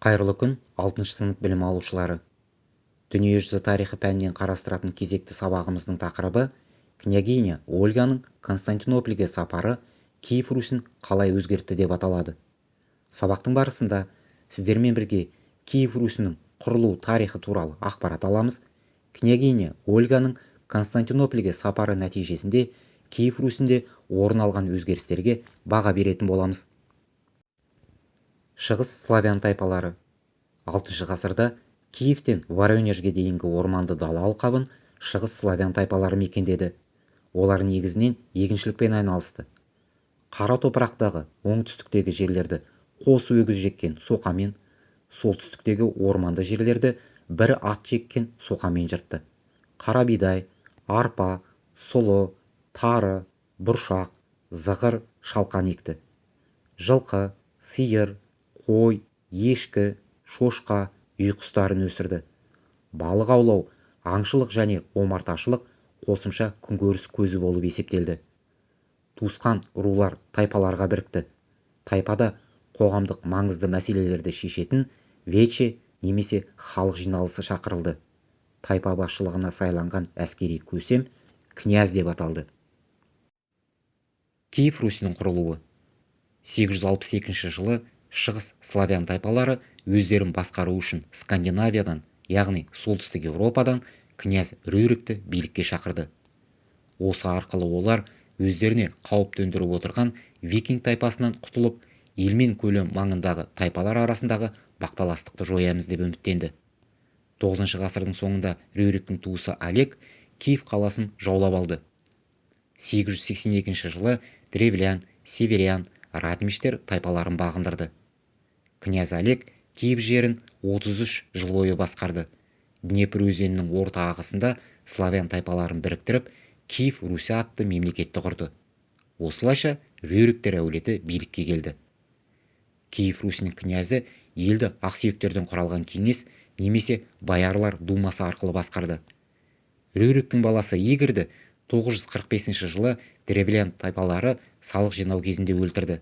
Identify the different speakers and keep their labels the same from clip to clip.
Speaker 1: Қайырлы күн, 6 сынып білім алушылары. Дүниежүзі тарихы пәнінен қарастыратын кезекті сабағымыздың тақырыбы княгиня Ольганың Константинопольге сапары Киев Русін қалай өзгертті деп аталады. Сабақтың барысында сіздермен бірге Киев Русінің құрылу тарихы туралы ақпарат аламыз. Княгиня Ольганың Константинопольге сапары нәтижесінде Киев Русінде орын алған өзгерістерге баға беретін боламыз. Шығыс славян тайпалары 6 ғасырда Киевтен Воронежге дейінгі орманды дала алқабын шығыс славян тайпалары мекендеді. Олар негізінен егіншілікпен айналысты. Қара топырақтағы оңтүстіктегі жерлерді қос өгіз жеккен соқамен, солтүстіктегі орманды жерлерді бір ат жеккен соқамен жыртты. Қара бидай, арпа, сұлы, тары, бұршақ, зығыр, шалқан екті. Жылқы, сиыр, қой, ешкі, шошқа, үй құстарын өсірді. Балық аулау, аңшылық және омарташылық қосымша күнкөріс көзі болып есептелді. Туысқан рулар тайпаларға бірікті. Тайпада қоғамдық маңызды мәселелерді шешетін вече немесе халық жиналысы шақырылды. Тайпа басшылығына сайланған әскери көсем князь деп аталды. Киев Русінің құрылуы 862 жылы шығыс славян тайпалары өздерін басқару үшін Скандинавиядан, яғни солтүстік Еуропадан князь Рюрикті билікке шақырды. Осы арқылы олар өздеріне қауіп төндіріп отырған викинг тайпасынан құтылып, елмен көлем маңындағы тайпалар арасындағы бақталастықты жоямыз деп үміттенді. 9 ғасырдың соңында Рюриктің туысы Олег Киев қаласын жаулап алды. 882 жылы древлян, северян, радмиштер тайпаларын бағындырды. Князь Олег Киев жерін 33 жыл бойы басқарды. Днепр өзенінің орта ағысында славян тайпаларын біріктіріп, Киев Руси атты мемлекетті құрды. Осылайша Рюриктер әулеті билікке келді. Киев Русінің князі елді ақсүйектерден құралған кеңес немесе боярлар думасы арқылы басқарды. Рюриктің баласы Игорьді 945 жылы древлян тайпалары салық жинау кезінде өлтірді.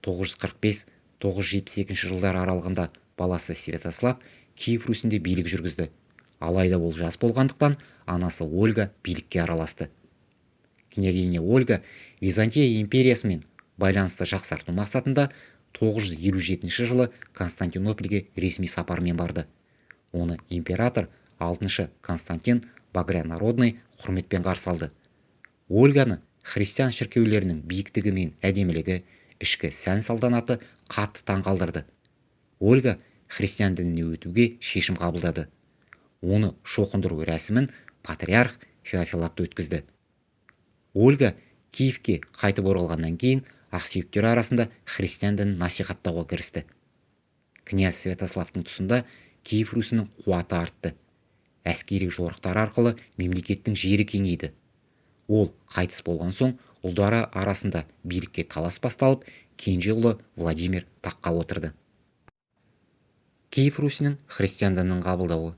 Speaker 1: 945-972 жылдар аралығында баласы Святослав Киев Русінде билік жүргізді. Алайда ол жас болғандықтан анасы Ольга билікке араласты. Княгиня Ольга Византия империясымен байланысты жақсарту мақсатында 957 жылы Константинопольге ресми сапармен барды. Оны император 6 Константин Багрянародный құрметпен қарсы алды. Ольганы христиан шіркеулерінің биіктігі мен әдемілігі, ішкі сән салтанаты қатты таңғалдырды. Ольга христиан дініне өтуге шешім қабылдады. Оны шоқындыру рәсімін патриарх Феофилакт өткізді. Ольга Киевке қайтып оралғаннан кейін ақсүйектер арасында христиан дінін насихаттауға кірісті. Князь Святославтың тұсында Киев Русінің қуаты артты. Әскери жорықтар арқылы мемлекеттің жері кеңейді. Ол қайтыс болған соң ұлдары арасында билікке талас басталып, кенже ұлы Владимир таққа отырды. Киев Русінің христиан дінін қабылдауы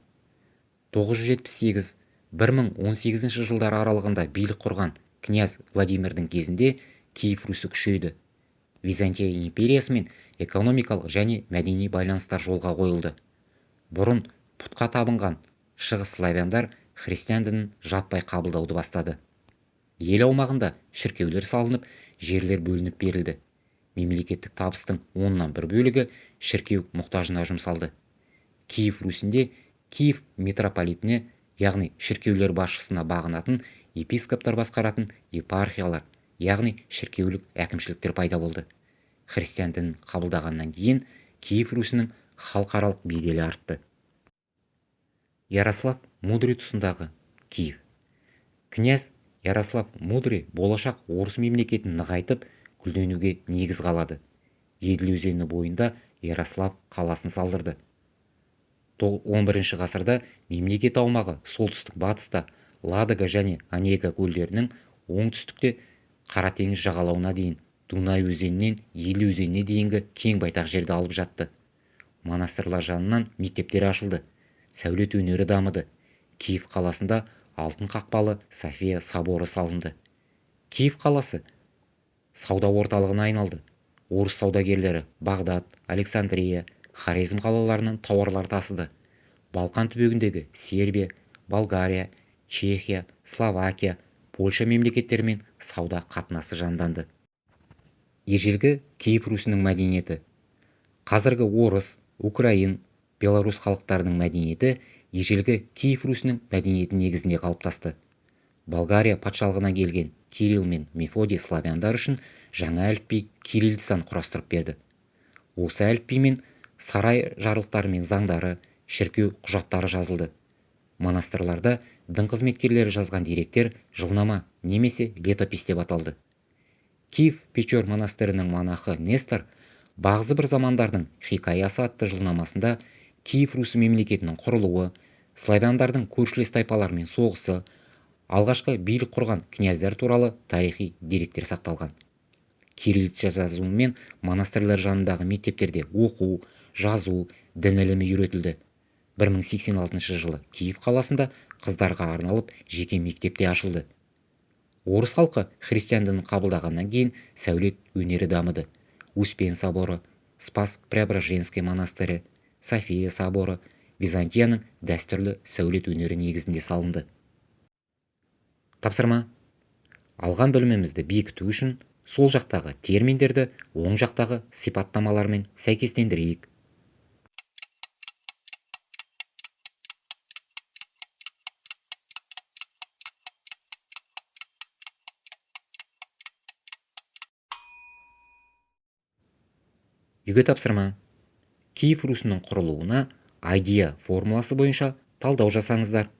Speaker 1: 978-1018 жылдар аралығында билік құрған князь Владимирдің кезінде Киев Русы күшейді. Византия империясымен экономикалық және мәдени байланыстар жолға қойылды. Бұрын пұтқа табынған шығыс славяндар христиан дінін жаппай қабылдауды бастады. Ел аумағында шіркеулер салынып, жерлер бөлініп берілді. Мемлекеттік табыстың 1/10 бөлігі шіркеу мұқтажына жұмсалды. Киев Русінде Киев митрополитіне, яғни шіркеулер басшысына бағынатын епископтар басқаратын епархиялар, яғни шіркеулік әкімшіліктер пайда болды. Христиан дінін қабылдағаннан кейін Киев Русінің халықаралық беделі артты. Ярослав Мудрый тұсындағы Киев. Князь Ярослав Мудрый болашақ орыс мемлекетін нығайтып, гүлденуге негіз қалады. Еділ өзені бойында Ярослав қаласын салдырды. 11 ғасырда мемлекет аумағы солтүстік батыста Ладога және Онега көлдерінің, оңтүстікте Қара теңіз жағалауына дейін Дунай өзенінен Ел өзеніне дейінгі кең байтақ жерді алып жатты. Монастырлар жанынан мектептер ашылды. Сәулет өнері дамыды. Киев қаласында алтын қақпалы София соборы салынды. Киев қаласы сауда орталығына айналды. Орыс саудагерлері Бағдат, Александрия, Хорезм қалаларынан тауарлар тасыды. Балқан түбегіндегі Сербия, Болгария, Чехия, Словакия, Польша мемлекеттерімен сауда қатынасы жанданды. Ежелгі Киев Русінің мәдениеті. Қазіргі орыс, украин, белорус халықтарының мәдениеті ежелгі Киев Русінің мәдениеті негізінде қалыптасты. Болгария патшалығына келген Кирилл мен Мефодий славяндар үшін жаңа әліпби кириллицаны құрастырып берді. Осы әліпбимен сарай жарлықтары мен заңдары, шіркеу құжаттары жазылды. Монастырларда дін қызметкерлері жазған деректер жылнама немесе летопись деп аталды. Киев Печор монастырының монахы Нестор бағзы бір замандардың хикаясы атты жылнамасында Киев Русы мемлекетінің құрылуы, славяндардың көршілес тайпалармен соғысы, алғашқы билік құрған князьдар туралы тарихи деректер сақталған. Кириллица жазуымен монастырлар жанындағы мектептерде оқу, жазу, дін ілімі үйретілді. 1086 жылы Киев қаласында қыздарға арналып жеке мектепте ашылды. Орыс халқы христиан дінін қабылдағаннан кейін сәулет өнері дамыды. Успен соборы, Спас-Преображенский монастыры, София соборы Византияның дәстүрлі сәулет өнері негізінде салынды. Тапсырма. Алған білімімізді бекіту үшін сол жақтағы терминдерді оң жақтағы сипаттамалармен сәйкестендірейік. Үйге тапсырма. Киев Русының құрылуына айдия формуласы бойынша талдау жасаңыздар.